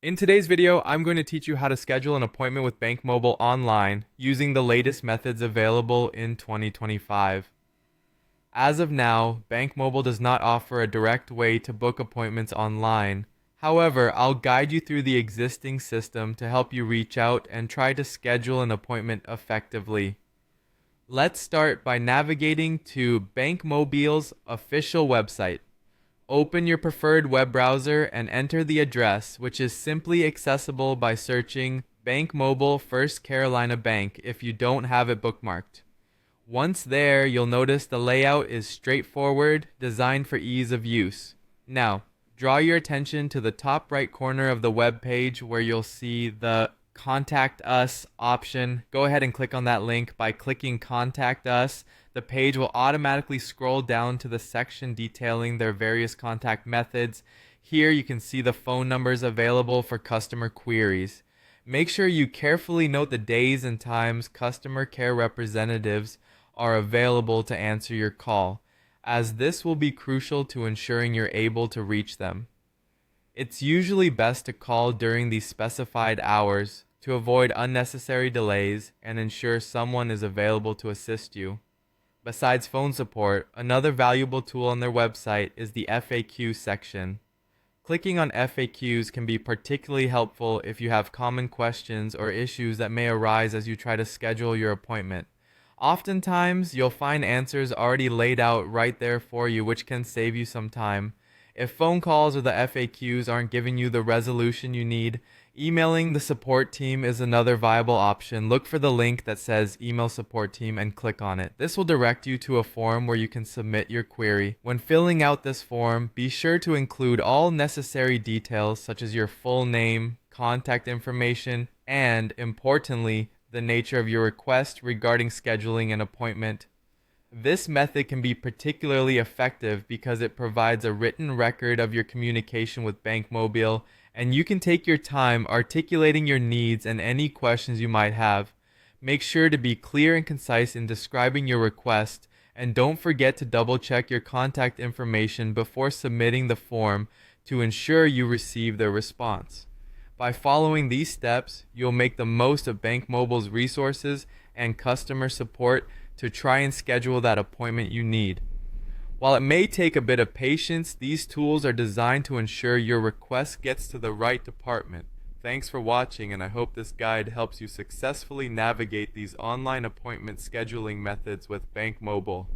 In today's video, I'm going to teach you how to schedule an appointment with BankMobile online using the latest methods available in 2025. As of now, BankMobile does not offer a direct way to book appointments online. However, I'll guide you through the existing system to help you reach out and try to schedule an appointment effectively. Let's start by navigating to BankMobile's official website. Open your preferred web browser and enter the address, which is simply accessible by searching BankMobile First Carolina Bank if you don't have it bookmarked. Once there, you'll notice the layout is straightforward, designed for ease of use. Now, draw your attention to the top right corner of the web page where you'll see the Contact Us option. Go ahead and click on that link. By clicking Contact Us, the page will automatically scroll down to the section detailing their various contact methods. Here you can see the phone numbers available for customer queries. Make sure you carefully note the days and times customer care representatives are available to answer your call, as this will be crucial to ensuring you're able to reach them. It's usually best to call during these specified hours to avoid unnecessary delays and ensure someone is available to assist you. Besides phone support, another valuable tool on their website is the FAQ section. Clicking on FAQs can be particularly helpful if you have common questions or issues that may arise as you try to schedule your appointment. Oftentimes, you'll find answers already laid out right there for you, which can save you some time. If phone calls or the FAQs aren't giving you the resolution you need, emailing the support team is another viable option. Look for the link that says Email Support Team and click on it. This will direct you to a form where you can submit your query. When filling out this form, be sure to include all necessary details such as your full name, contact information, and, importantly, the nature of your request regarding scheduling an appointment. This method can be particularly effective because it provides a written record of your communication with BankMobile, and you can take your time articulating your needs and any questions you might have. Make sure to be clear and concise in describing your request, and don't forget to double check your contact information before submitting the form to ensure you receive their response. By following these steps, you'll make the most of BankMobile's resources and customer support to try and schedule that appointment you need. While it may take a bit of patience, these tools are designed to ensure your request gets to the right department. Thanks for watching, and I hope this guide helps you successfully navigate these online appointment scheduling methods with BankMobile.